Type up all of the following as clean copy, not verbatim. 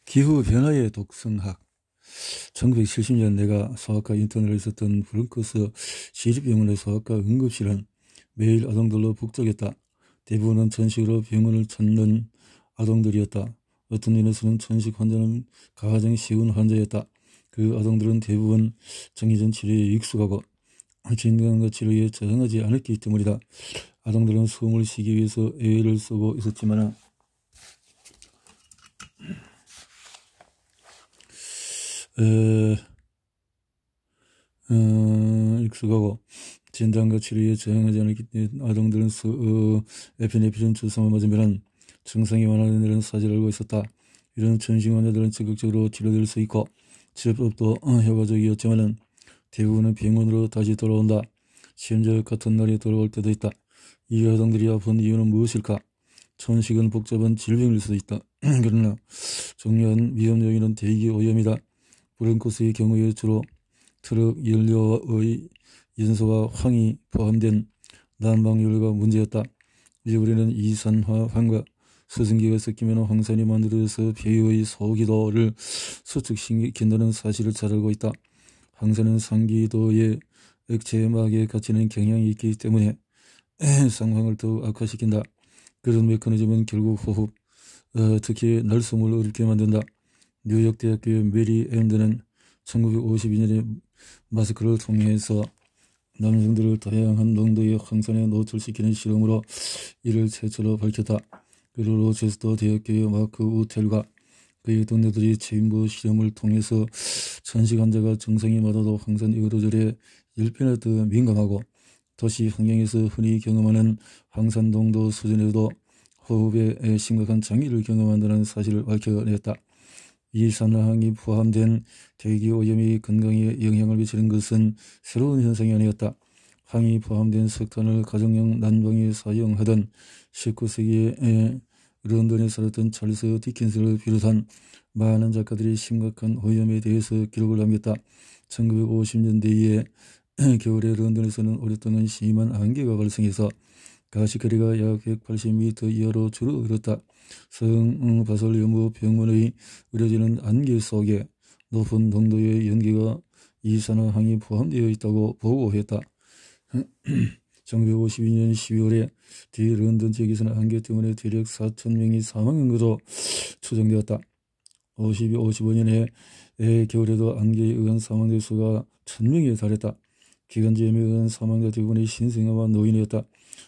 기후변화의 독성학. 1970년 내가 소아과 인턴을 했었던 브롱크스 시립병원의 소아과 응급실은 매일 아동들로 북적였다. 대부분은 천식으로 병원을 찾는 아동들이었다. 어떤 면에서는 천식 환자는 가장 쉬운 환자였다. 그 아동들은 대부분 정해진 치료에 익숙하고 진단과 치료에 저항하지 않았기 때문이다. 아동들은 숨을 쉬기 위해서 애를 쓰고 있었지만 익숙하고 진단과 치료에 저항하지 않았기 때문에 아동들은 에피네프린 주사만 맞으면 증상이 완화되는 사실을 알고 있었다. 이런 천식 환자들은 적극적으로 치료될 수 있고 치료법도 효과적이었지만 대부분은 병원으로 다시 돌아온다. 심지어 같은 날이 돌아올 때도 있다. 이 아동들이 아픈 이유는 무엇일까? 천식은 복잡한 질병일 수도 있다. 그러나 중요한 위험 요인은 대기 오염이다. 브롱코스의 경우에 주로 트럭 연료의 연소와 황이 포함된 난방연료가 문제였다. 이제 우리는 이산화황과 수증기가 섞이면 황산이 만들어져서 폐의 소기도를 수축시킨다는 사실을 잘 알고 있다. 황산은 상기도의 액체막에 갇히는 경향이 있기 때문에 상황을 더욱 악화시킨다. 그런 메커니즘은 결국 호흡, 특히 날숨을 어렵게 만든다. 뉴욕 대학교의 메리 앤드는 1952년에 마스크를 통해서 남성들을 다양한 농도의 황산에 노출시키는 실험으로 이를 최초로 밝혔다. 그리고 로체스터 대학교의 마크 우텔과 그의 동료들이 체인부 실험을 통해서 천식 환자가 증상이 맞아도 황산 의로절에 10배나 더 민감하고 도시 환경에서 흔히 경험하는 황산 농도 수준에도 호흡에 심각한 장애를 경험한다는 사실을 밝혀냈다. 이산화황이 포함된 대기 오염이 건강에 영향을 미치는 것은 새로운 현상이 아니었다. 황이 포함된 석탄을 가정용 난방에 사용하던 19세기에 런던에 살았던 찰스 디킨스를 비롯한 많은 작가들이 심각한 오염에 대해서 기록을 남겼다. 1950년대에 겨울에 런던에서는 오랫동안 심한 안개가 발생해서 가시거리가 약 180m 이하로 줄어들었다. 성바솔리우무 병원의 의료진은 안개 속에 높은 농도의 연기가 이산화황이 포함되어 있다고 보고했다. 1952년 12월에 대런던 지역에서는 안개 때문에 대략 4,000명이 사망한 것으로 추정되었다. 55년에 겨울에도 안개에 의한 사망자 수가 1,000명에 달했다. 기관지염에 의한 사망자 대부분이 신생아와 노인이었다.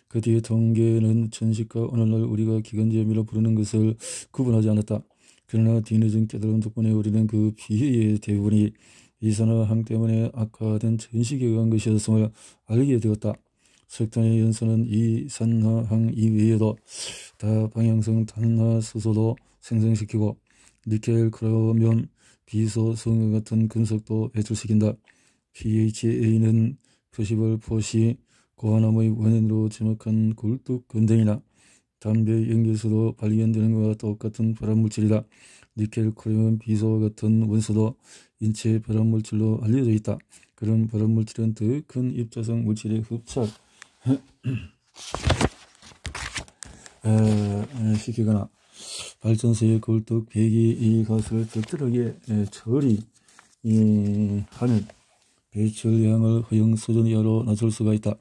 그 뒤에 통계는 천식과 오늘날 우리가 기관지염이라 부르는 것을 구분하지 않았다. 그러나 뒤늦은 깨달음 덕분에 우리는 그 피해의 대부분이 이산화황 때문에 악화된 천식에 의한 것이었음을 알게 되었다. 석탄의 연소는 이산화황 이외에도 다방향성 탄화수소도 생성시키고 니켈, 크롬염, 비소, 성과 같은 금속도 배출시킨다. PHA는 표시벌 포시, 고환암의 원인으로 지목한 굴뚝근댕이나 담배 연기에서도 발견되는 것과 똑같은 발암물질이다. 니켈, 크롬, 비소와 같은 원소도 인체 발암물질로 알려져 있다. 그런 발암물질은 더 큰 입자성 물질에 흡착 시키거나 발전소의 굴뚝 배기 가스를 적절하게 처리하면 배출량을 허용 수준 이하로 낮출 수가 있다.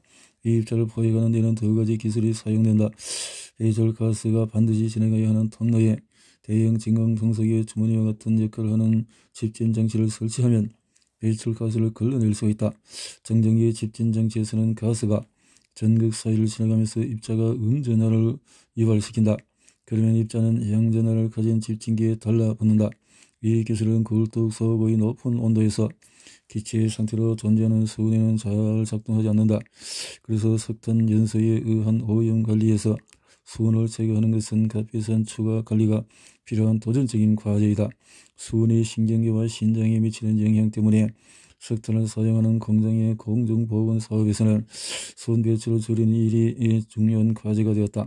이 입자를 포획하는 데는 두 가지 기술이 사용된다. 배출가스가 반드시 지나가야 하는 통로에 대형 진공 청소기의 주머니와 같은 역할을 하는 집진 장치를 설치하면 배출가스를 걸러낼 수가 있다. 정전기의 집진 장치에서는 가스가 전극 사이를 지나가면서 입자가 음전하를 유발시킨다. 그러면 입자는 양전하를 가진 집진기에 달라붙는다. 이 기술은 굴뚝 속의 높은 온도에서 기체 상태로 존재하는 수은에는 잘 작동하지 않는다. 그래서 석탄 연소에 의한 오염 관리에서 수은을 제거하는 것은 값비싼 추가 관리가 필요한 도전적인 과제이다. 수은이 신경계와 신장에 미치는 영향 때문에 석탄을 사용하는 공장의 공정보건 사업에서는 수은 배출을 줄이는 일이 중요한 과제가 되었다.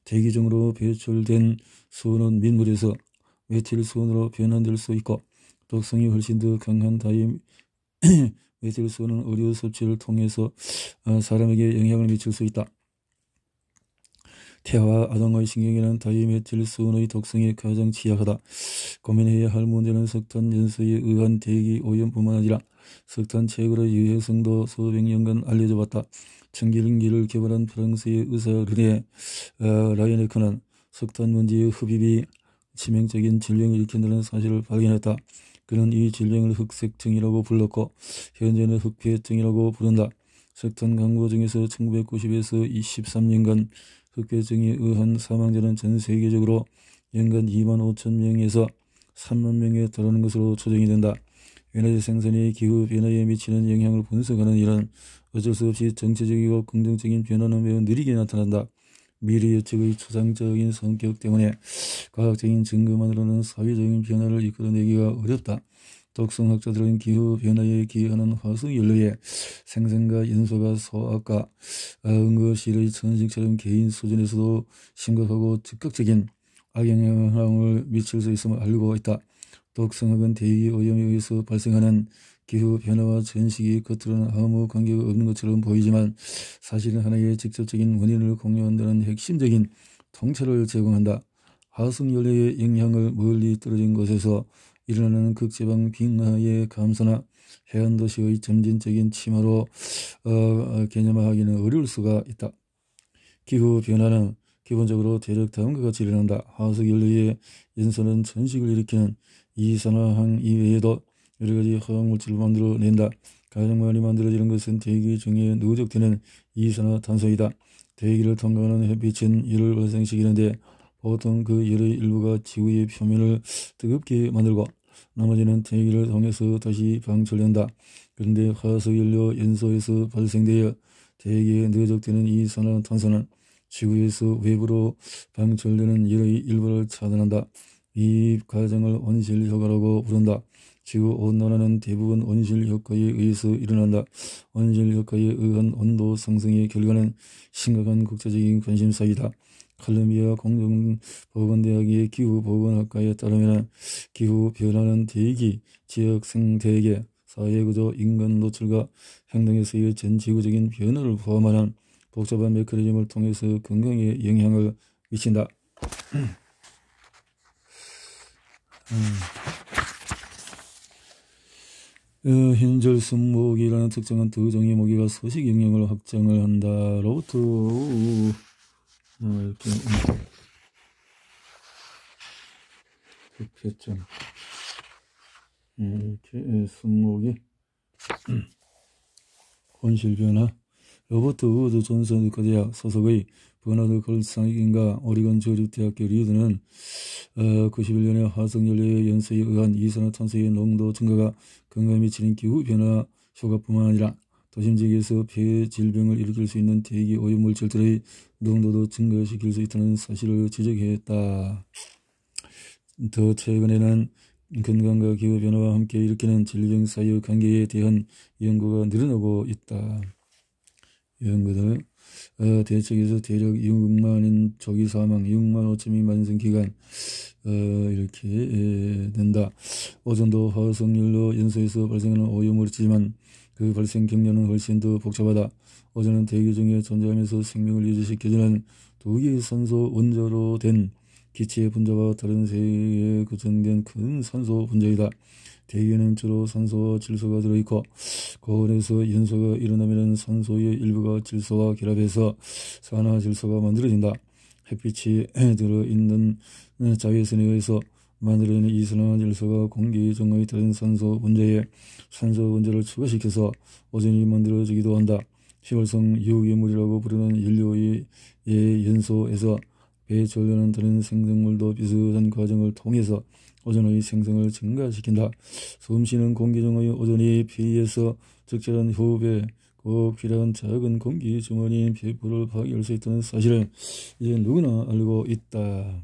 대기 중으로 배출된 수은은 민물에서 메틸 수은으로 변환될 수 있고 독성이 훨씬 더 강한 메틸 수은은 의료 섭취를 통해서 사람에게 영향을 미칠 수 있다. 태아와 아동의 신경에는 다이메틸수의 독성이 가장 취약하다. 고민해야 할 문제는 석탄 연소에 의한 대기 오염뿐만 아니라 석탄 채굴의 유해성도 수백 년간 알려져 왔다. 청기름기를 개발한 프랑스의 의사 르네 라이네크는 석탄 먼지의 흡입이 치명적인 질병을 일으킨다는 사실을 발견했다. 그는 이 질병을 흑색증이라고 불렀고 현재는 흑폐증이라고 부른다. 석탄 광고 중에서 1990에서 23년간 흑폐증에 의한 사망자는 전 세계적으로 연간 2만 5천 명에서 3만 명에 달하는 것으로 추정이 된다. 에너지 생산이 기후 변화에 미치는 영향을 분석하는 일은 어쩔 수 없이 정체적이고 긍정적인 변화는 매우 느리게 나타난다. 미래 예측의 추상적인 성격 때문에 과학적인 증거만으로는 사회적인 변화를 이끌어내기가 어렵다. 독성학자들은 기후 변화에 기여하는 화석연료의 생성과 연소가 소아과, 응급실의 천식처럼 개인 수준에서도 심각하고 즉각적인 악영향을 미칠 수 있음을 알고 있다. 독성학은 대기 오염에 의해서 발생하는 기후 변화와 전식이 겉으로는 아무 관계가 없는 것처럼 보이지만 사실은 하나의 직접적인 원인을 공유한다는 핵심적인 통찰을 제공한다. 화석연료의 영향을 멀리 떨어진 곳에서 일어나는 극지방 빙하의 감소나 해안도시의 점진적인 침하로 개념화하기는 어려울 수가 있다. 기후변화는 기본적으로 대략 다음과 같이 일어난다. 화석연료의 연소는 전식을 일으키는 이산화황 이외에도 여러가지 화학물질을 만들어낸다. 가장 많이 만들어지는 것은 대기 중에 누적되는 이산화탄소이다. 대기를 통과하는 햇빛은 열을 발생시키는데 보통 그 열의 일부가 지구의 표면을 뜨겁게 만들고 나머지는 대기를 통해서 다시 방출된다. 그런데 화석연료 연소에서 발생되어 대기에 누적되는 이산화탄소는 지구에서 외부로 방출되는 열의 일부를 차단한다. 이 과정을 온실효과라고 부른다. 지구온난화는 대부분 온실효과에 의해서 일어난다. 온실효과에 의한 온도 상승의 결과는 심각한 국제적인 관심사이다. 콜롬비아 공동보건대학의 기후보건학과에 따르면 기후변화는 대기, 지역 생태계, 사회구조, 인간 노출과 행동에서의 전 지구적인 변화를 포함하는 복잡한 메커니즘을 통해서 건강에 영향을 미친다. 흰절 순모기라는 특정한 두 종의 모기가 서식 영역을 확정을 한다. 로부트 이렇게 흑폐점 이렇게 순모기 온실변화 로버트 우드 존슨 의과대학 소속의 버나드 걸상인과 오리건州立대학교 리드는 91년에 화석연료의 연소에 의한 이산화탄소의 농도 증가가 건강에 미치는 기후변화 효과뿐만 아니라 도심 지역에서 폐 질병을 일으킬 수 있는 대기 오염 물질들의 농도도 증가시킬 수 있다는 사실을 지적했다. 더 최근에는 건강과 기후변화와 함께 일으키는 질병 사이의 관계에 대한 연구가 늘어나고 있다. 연구들 대책에서 대략 6만인 조기 사망, 6만 5천명이 만성 기간 이렇게 된다. 오존도 화석연료 연소에서 발생하는 오염물질이지만 그 발생 경로는 훨씬 더 복잡하다. 오존은 대기 중에 존재하면서 생명을 유지시켜주는 두 개의 산소 원자로 된 기체의 분자와 다른 세 개의 구성된 큰 산소 분자이다. 대기에는 주로 산소와 질소가 들어있고 고온에서 연소가 일어나면 산소의 일부가 질소와 결합해서 산화질소가 만들어진다. 햇빛이 들어있는 자외선에 의해서 만들어지는 이산화질소가 공기 중의 다른 산소 분자에 산소 분자를 추가시켜서 오존이 만들어지기도 한다. 희활성 유기물이라고 부르는 연료의 연소에서 배출되는 다른 생성물도 비슷한 과정을 통해서 오존의 생성을 증가시킨다. 숨쉬는 공기 중의 오존이 폐에서 적절한 호흡에 꼭 필요한 작은 공기 주머니인 폐포를 파괴할 수 있다는 사실을 이제 누구나 알고 있다.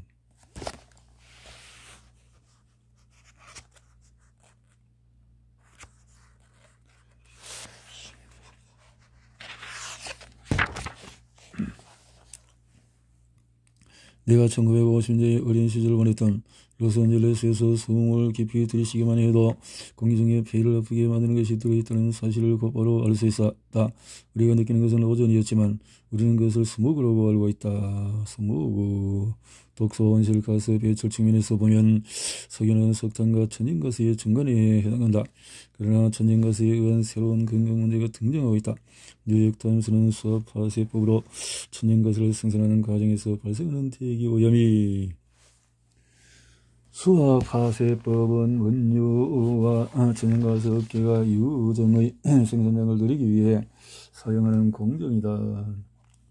내가 1950년대 어린 시절을 보냈던 로스앤젤레스에서 소음을 깊이 들이쉬기만 해도 공기 중에 폐를 아프게 만드는 것이 들어있다는 사실을 곧바로 알 수 있었다. 우리가 느끼는 것은 오존이었지만 우리는 그것을 스모그라고 알고 있다. 스모그. 독소, 온실, 가스, 배출 측면에서 보면 석유는 석탄과 천연가스의 중간에 해당한다. 그러나 천연가스에 의한 새로운 건강 문제가 등장하고 있다. 뉴욕타임스는 수압화세법으로 천연가스를 생산하는 과정에서 발생하는 대기 오염이 수압화세법은 원유와 천연가스 업계가 유정의 생산량을 늘리기 위해 사용하는 공정이다.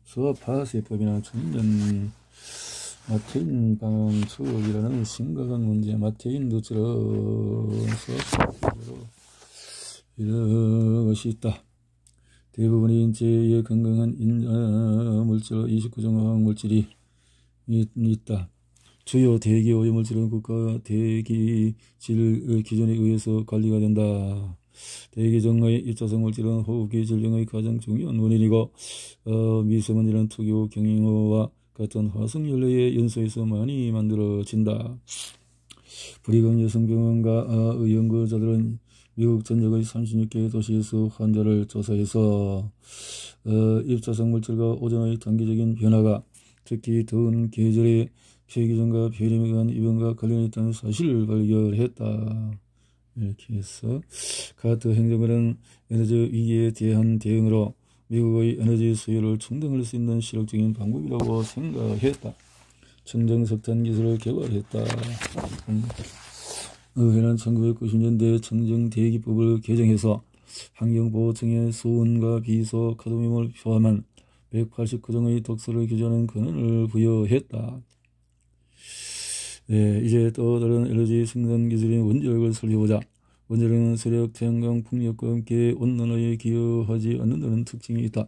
수압화세법이나 천연 마테인 방출이라는 심각한 문제, 마테인도처럼 수압화세법으로 이런 것이 있다. 대부분의 인체에 건강한 물질 29종 화학물질이 있다. 주요 대기 오염물질은 국가 대기질 기준에 의해서 관리가 된다. 대기정의 입자성 물질은 호흡기 질병의 가장 중요한 원인이고 미세먼지는 특유 경잉어와 같은 화석연료의 연소에서 많이 만들어진다. 불이익 여성병원과 연구자들은 미국 전역의 36개 도시에서 환자를 조사해서 입자성 물질과 오존의 단기적인 변화가 특히 더운 계절에 폐기전과 폐렴에 의한 입원과 관련이 있다는 사실을 발견했다. 이렇게 해서 카터 행정부는 에너지 위기에 대한 대응으로 미국의 에너지 수요를 충당할 수 있는 실용적인 방법이라고 생각했다. 청정석탄 기술을 개발했다. 의회는 1990년대 청정대기법을 개정해서 환경보호청에 소원과 비소, 카드뮴을 포함한 189종의 독소를 규제하는 권한을 부여했다. 이제 또 다른 에너지 생산 기술인 원자력을 살펴보자. 원자력은 세력, 태양광, 풍력과 함께 온난화에 기여하지 않는다는 특징이 있다.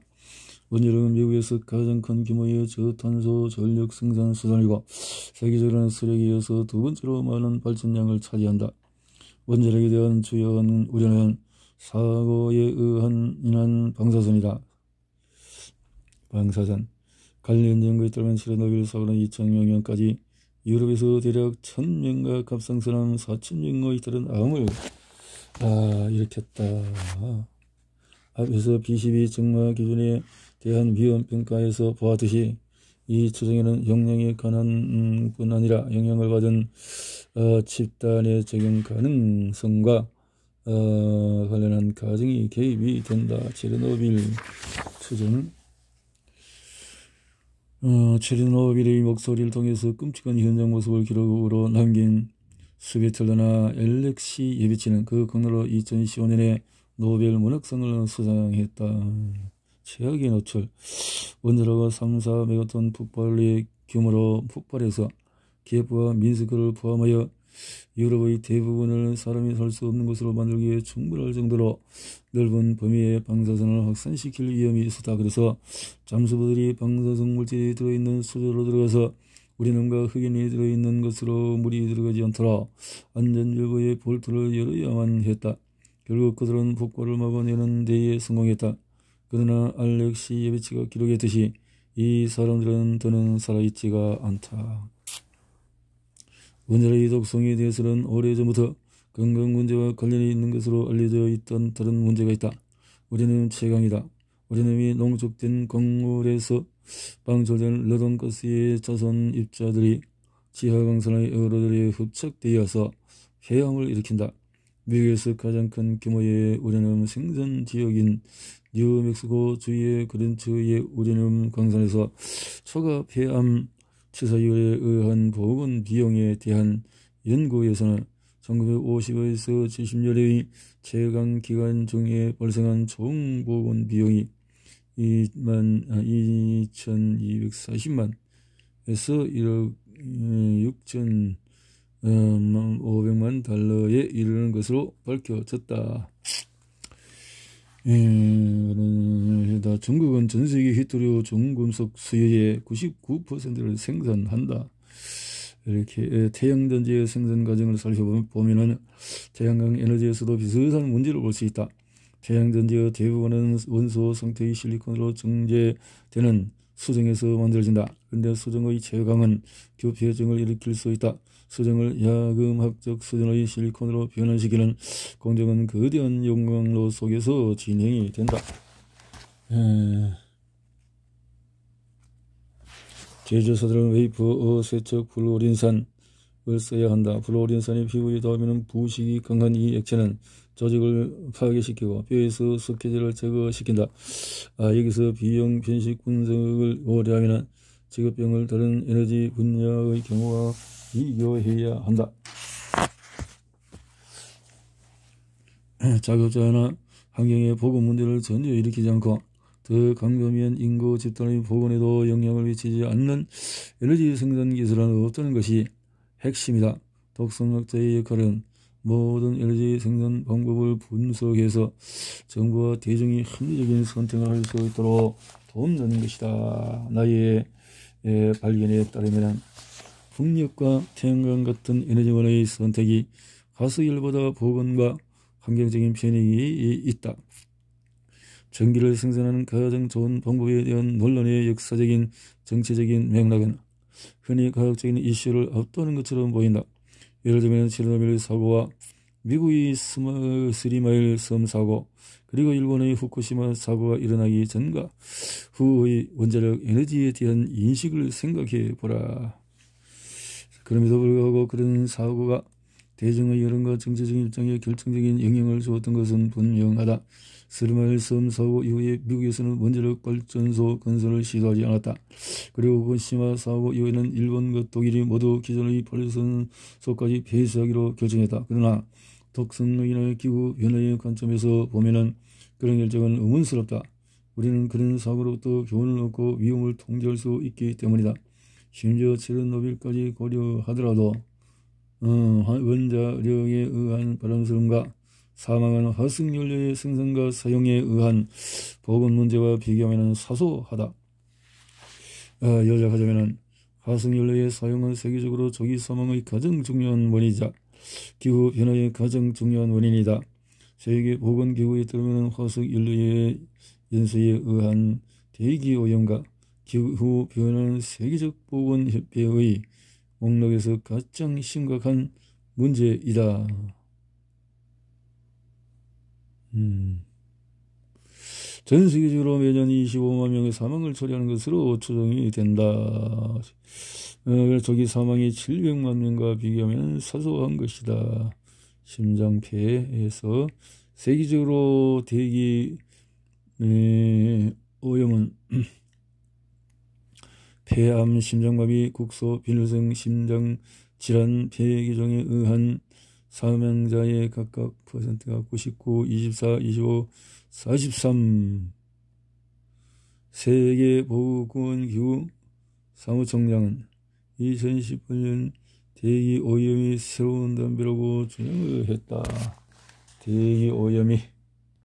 원자력은 미국에서 가장 큰 규모의 저탄소 전력 생산 수단이고 세계적으로는 세력에 이어서 두 번째로 많은 발전량을 차지한다. 원자력에 대한 주요한 우려는 사고에 의한 인한 방사선이다. 방사선. 관련 연구에 따르면 체르노빌 사고는 2000년까지 유럽에서 대략 1000명과 갑상선암 4000명에 따른 암을 일으켰다. 앞에서 B12 정마 기준에 대한 위험평가에서 보았듯이 이 추정에는 용량에 관한 뿐 아니라 영향을 받은 집단의 적용 가능성과 관련한 가정이 개입이 된다. 체르노빌 추정. 체르노빌의 목소리를 통해서 끔찍한 현장 모습을 기록으로 남긴 스베틀라나 엘렉시예비치는 그 공로로 2015년에 노벨 문학상을 수상했다. 최악의 노출. 원자로가 3-4메가톤 폭발의 규모로 폭발해서 키예프와 민스크를 포함하여 유럽의 대부분을 사람이 살 수 없는 곳으로 만들기에 충분할 정도로 넓은 범위의 방사선을 확산시킬 위험이 있었다. 그래서 잠수부들이 방사성 물질이 들어있는 수조로 들어가서 우리 놈과 흑인이 들어있는 것으로 물이 들어가지 않도록 안전절거의 볼트를 열어야만 했다. 결국 그들은 폭발을 막아내는 데에 성공했다. 그러나 알렉시 예비치가 기록했듯이 이 사람들은 더는 살아있지가 않다. 원자력의 독성에 대해서는 오래전부터 건강 문제와 관련이 있는 것으로 알려져 있던 다른 문제가 있다. 우리는 최강이다. 우리놈이 농축된 곡물에서 방출된 러던가스의 자선 입자들이 지하광선의 에어로들에 흡착되어서 해양을 일으킨다. 미국에서 가장 큰 규모의 우레늄 생산 지역인 뉴멕시코 주의 그랜츠의 우레늄 광산에서 초과 폐암 치사율에 의한 보건 비용에 대한 연구에서는 1950에서 70년의 최강 기간 중에 발생한 총 보건 비용이 2240만에서 1억 6,500만 달러에 이르는 것으로 밝혀졌다. 중국은 전세계 히토류 중금속 수요의 99%를 생산한다. 이렇게 태양전지의 생산 과정을 살펴보면 태양광 에너지에서도 비슷한 문제를 볼 수 있다. 태양전지의 대부분은 원소 상태의 실리콘으로 정제되는 수정에서 만들어진다. 그런데 수정의 최강은 교폐증을 일으킬 수 있다. 수정을 야금학적 수정의 실리콘으로 변환시키는 공정은 거대한 용광로 속에서 진행이 된다. 제조사들은 웨이퍼 세척 플루오린산을 써야 한다. 플루오린산이 피부에 닿으면 부식이 강한 이 액체는 조직을 파괴시키고 뼈에서 석회제를 제거시킨다. 여기서 비형 편식 분석을 고려하면 직업병을 다른 에너지 분야의 경우와 비교해야 한다. 자급자나 환경의 보건 문제를 전혀 일으키지 않고 더 광범위한 인구 집단의 보건에도 영향을 미치지 않는 에너지 생산 기술은 없다는 것이 핵심이다. 독성학자의 역할은 모든 에너지 생산 방법을 분석해서 정부와 대중이 합리적인 선택을 할 수 있도록 돕는 것이다. 나의 발견에 따르면 풍력과 태양광 같은 에너지원의 선택이 가스열보다 보건과 환경적인 편익이 있다. 전기를 생산하는 가장 좋은 방법에 대한 논란의 역사적인 정치적인 맥락은 흔히 과학적인 이슈를 압도하는 것처럼 보인다. 예를 들면 체르노빌 사고와 미국의 스리마일 섬 사고, 그리고 일본의 후쿠시마 사고가 일어나기 전과 후의 원자력 에너지에 대한 인식을 생각해 보라. 그럼에도 불구하고 그런 사고가 대중의 여론과 정치적인 입장에 결정적인 영향을 주었던 것은 분명하다. 스리마일 섬 사고 이후에 미국에서는 원자력 발전소 건설을 시도하지 않았다. 그리고 후쿠시마 사고 이후에는 일본과 독일이 모두 기존의 발전소까지 폐쇄하기로 결정했다. 그러나 독성능이나 기후 변화의 관점에서 보면은 그런 결정은 의문스럽다. 우리는 그런 사고로부터 교훈을 얻고 위험을 통제할 수 있기 때문이다. 심지어 체르노빌까지 고려하더라도 원자력에 의한 바람스러움과 사망한 화석연료의 생산과 사용에 의한 보건 문제와 비교하면 사소하다. 요약하자면 화석연료의 사용은 세계적으로 조기 사망의 가장 중요한 원인이자 기후 변화의 가장 중요한 원인이다. 세계 보건기구에 따르면 화석연료의 연소에 의한 대기오염과 기후 변화는 세계적 보건협회의 목록에서 가장 심각한 문제이다. 전 세계적으로 매년 25만 명의 사망을 초래하는 것으로 추정이 된다. 조기 사망이 700만 명과 비교하면 사소한 것이다. 심장폐에서 세계적으로 대기 오염은 폐암, 심장마비, 국소, 비뇨성 심장질환, 폐기종에 의한 사망자의 각각 퍼센트가 99, 24, 25, 43. 세계보건기구 사무총장은 2018년 대기오염이 새로운 담배라고 주장을 했다. 대기오염이